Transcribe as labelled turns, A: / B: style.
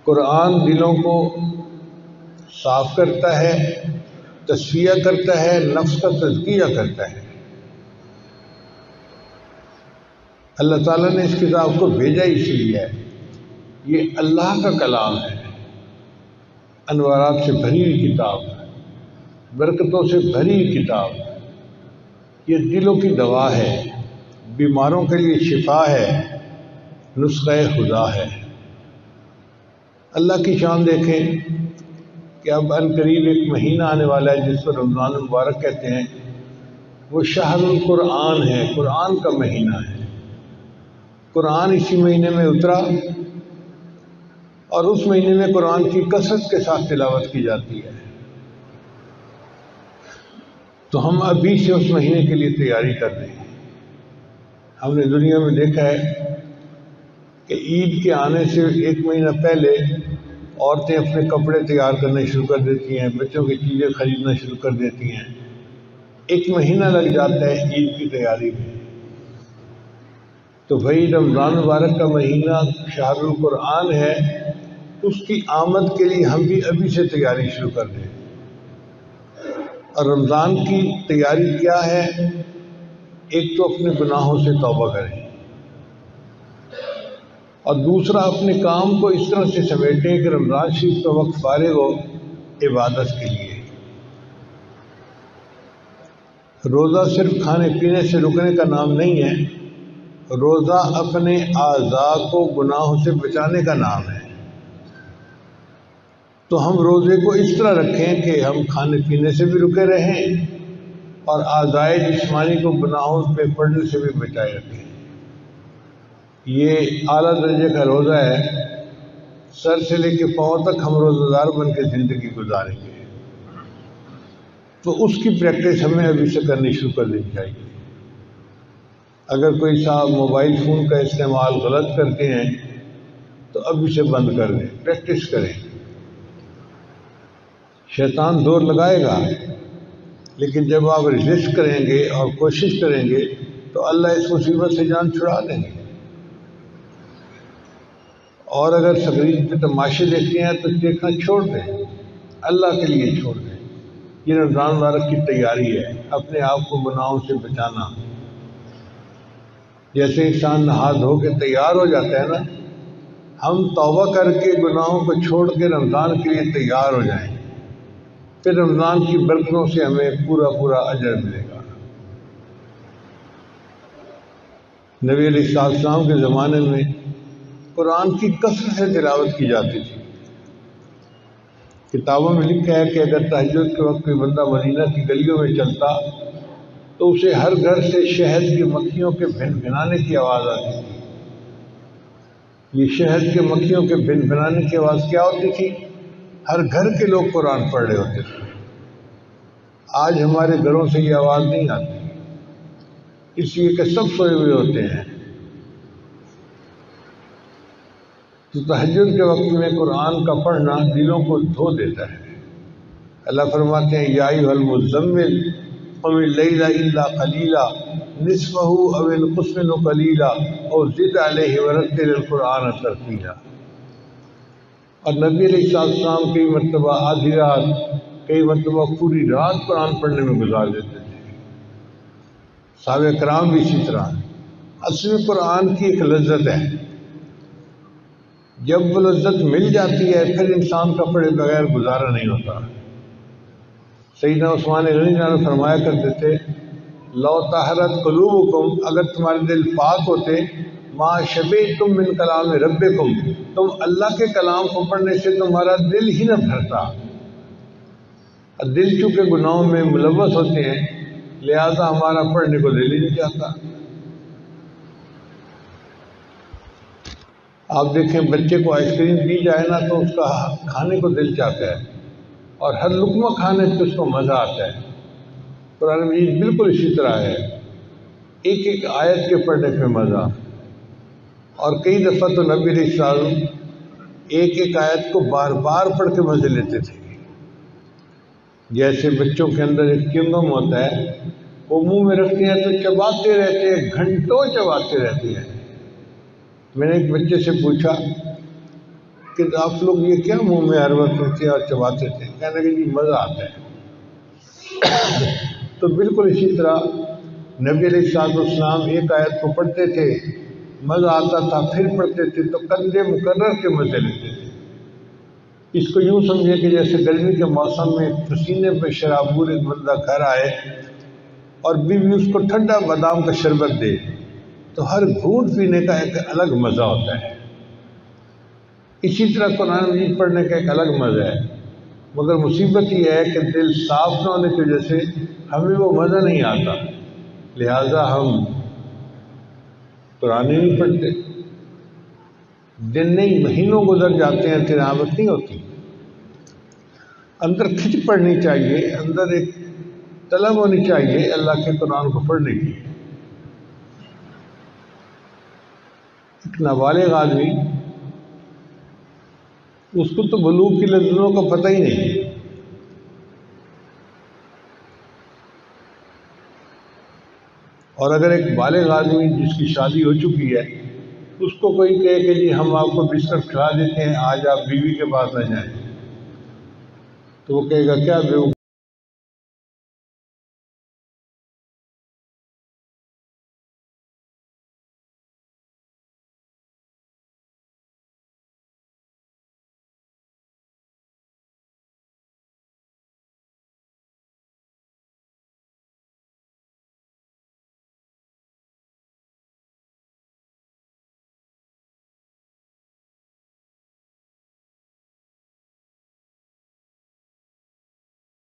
A: قرآن دلوں کو صاف کرتا ہے، تصفیہ کرتا ہے، نفس کا تزکیہ کرتا ہے۔ اللہ تعالیٰ نے اس کتاب کو بھیجا اس لیے ہے، یہ اللہ کا کلام ہے، انوارات سے بھری ہوئی کتاب ہے، برکتوں سے بھری ہوئی کتاب ہے، یہ دلوں کی دوا ہے، بیماروں کے لیے شفا ہے، نسخہ خدا ہے۔ اللہ کی شان دیکھیں کہ اب ان قریب ایک مہینہ آنے والا ہے جس کو رمضان المبارک کہتے ہیں، وہ شہر القرآن ہے، قرآن کا مہینہ ہے۔ قرآن اسی مہینے میں اترا اور اس مہینے میں قرآن کی کثرت کے ساتھ تلاوت کی جاتی ہے، تو ہم ابھی سے اس مہینے کے لیے تیاری کر رہے ہیں۔ ہم نے دنیا میں دیکھا ہے کہ عید کے آنے سے ایک مہینہ پہلے عورتیں اپنے کپڑے تیار کرنا شروع کر دیتی ہیں، بچوں کی چیزیں خریدنا شروع کر دیتی ہیں، ایک مہینہ لگ جاتا ہے عید کی تیاری میں۔ تو بھائی رمضان مبارک کا مہینہ شہر القرآن ہے، اس کی آمد کے لیے ہم بھی ابھی سے تیاری شروع کر دیں۔ اور رمضان کی تیاری کیا ہے؟ ایک تو اپنے گناہوں سے توبہ کریں، اور دوسرا اپنے کام کو اس طرح سے سمیٹیں کہ رمضان شریف کا وقت فارغ ہو عبادت کے لیے۔ روزہ صرف کھانے پینے سے رکنے کا نام نہیں ہے، روزہ اپنے اعضاء کو گناہوں سے بچانے کا نام ہے۔ تو ہم روزے کو اس طرح رکھیں کہ ہم کھانے پینے سے بھی رکے رہیں اور اعضائے جسمانی کو گناہوں پہ پڑنے سے بھی بچائے رکھیں۔ یہ اعلیٰ درجے کا روزہ ہے، سر سے لے کے پاؤں تک ہم روزہ دار بن کے زندگی گزاریں گے، تو اس کی پریکٹس ہمیں ابھی سے کرنی شروع کر دینی چاہیے۔ اگر کوئی صاحب موبائل فون کا استعمال غلط کرتے ہیں تو ابھی سے بند کر دیں، پریکٹس کریں۔ شیطان زور لگائے گا، لیکن جب آپ ریزسٹ کریں گے اور کوشش کریں گے تو اللہ اس مصیبت سے جان چھڑا دیں گے۔ اور اگر سکرین پہ تماشے دیکھتے ہیں تو دیکھنا چھوڑ دیں، اللہ کے لیے چھوڑ دیں۔ یہ رمضان مبارک کی تیاری ہے، اپنے آپ کو گناہوں سے بچانا۔ جیسے انسان نہا دھو کے تیار ہو جاتا ہے نا، ہم توبہ کر کے گناہوں کو چھوڑ کے رمضان کے لیے تیار ہو جائیں، پھر رمضان کی برکتوں سے ہمیں پورا اجر ملے گا۔ نبی علیہ السلام کے زمانے میں قرآن کی کثرت سے تلاوت کی جاتی تھی۔ کتابوں میں لکھا ہے کہ اگر تہجد کے وقت کوئی بندہ مدینہ کی گلیوں میں چلتا تو اسے ہر گھر سے شہد کی مکھیوں کے بھن بھنانے کی آواز آتی تھی۔ یہ شہد کے مکھیوں کے بھن بھنانے کی آواز کیا ہوتی تھی؟ ہر گھر کے لوگ قرآن پڑھ رہے ہوتے تھے۔ آج ہمارے گھروں سے یہ آواز نہیں آتی، اس لیے کہ سب سوئے ہوئے ہوتے ہیں۔ تو تہجد کے وقت میں قرآن کا پڑھنا دلوں کو دھو دیتا ہے۔ اللہ فرماتے ہیں یا ایھا المزمل قم اللیل الا قلیلا نصفہ او انقص منہ قلیلا او زد علیہ ورتل القرآن ترتیلا۔ اور نبی علیہ السلام کئی مرتبہ آدھی رات، کئی مرتبہ پوری رات قرآن پڑھنے میں گزار دیتے تھے۔ صحابہ کرام بھی اسی طرح۔ اصل میں قرآن کی ایک لذت ہے، جب وہ لذت مل جاتی ہے پھر انسان کا پڑھے بغیر گزارا نہیں ہوتا۔ سیدنا عثمان غنی نے فرمایا کرتے تھے لو طہرت قلوبکم، اگر تمہارے دل پاک ہوتے، ما شبعتم من کلام ربکم، تم اللہ کے کلام کو پڑھنے سے تمہارا دل ہی نہ بھرتا۔ اور دل چونکہ گناہوں میں ملوث ہوتے ہیں، لہذا ہمارا پڑھنے کو دل ہی نہیں چاہتا۔ آپ دیکھیں بچے کو آئس کریم دی جائے نا تو اس کا کھانے کو دل چاہتا ہے، اور ہر لقمہ کھانے سے اس کو مزہ آتا ہے۔ قرآن مجید بالکل اسی طرح ہے، ایک ایک آیت کے پڑھنے پہ مزہ۔ اور کئی دفعہ تو نبی علیہ السلام ایک ایک آیت کو بار بار پڑھ کے مزے لیتے تھے۔ جیسے بچوں کے اندر ایک چنگم ہوتا ہے، وہ منہ میں رکھتے ہیں تو چباتے رہتے ہیں، گھنٹوں چباتے رہتے ہیں۔ میں نے ایک بچے سے پوچھا کہ آپ لوگ یہ کیا منہ میں ہر وقت رکھتے اور چباتے تھے؟ کہنے لگے جی مزہ آتا ہے۔ تو بالکل اسی طرح نبی علیہ السلام ایک آیت کو پڑھتے تھے، مزہ آتا تھا، پھر پڑھتے تھے تو کندھے مکرر کے مزے لیتے تھے۔ اس کو یوں سمجھے کہ جیسے گرمی کے موسم میں پسینے پہ شرابور ایک بندہ گھر آئے اور بیوی اس کو ٹھنڈا بادام کا شربت دے تو ہر گھونٹ پینے کا ایک الگ مزہ ہوتا ہے۔ اسی طرح قرآن مجید پڑھنے کا ایک الگ مزہ ہے، مگر مصیبت یہ ہے کہ دل صاف نہ ہونے کی وجہ سے ہمیں وہ مزہ نہیں آتا، لہٰذا ہم قرآن ہی نہیں پڑھتے۔ دن نہیں مہینوں گزر جاتے ہیں، تلاوت نہیں ہوتی۔ اندر کھچ پڑھنی چاہیے، اندر ایک طلب ہونی چاہیے اللہ کے قرآن کو پڑھنے کی۔ ایک نابالغ آدمی، اس کو تو بلوغ کی لذتوں کا پتہ ہی نہیں، اور اگر ایک بالغ آدمی جس کی شادی ہو چکی ہے اس کو کوئی کہے کہ جی ہم آپ کو بستر کھلا دیتے ہیں، آج آپ بیوی کے پاس نہ جائیں، تو وہ کہے گا کیا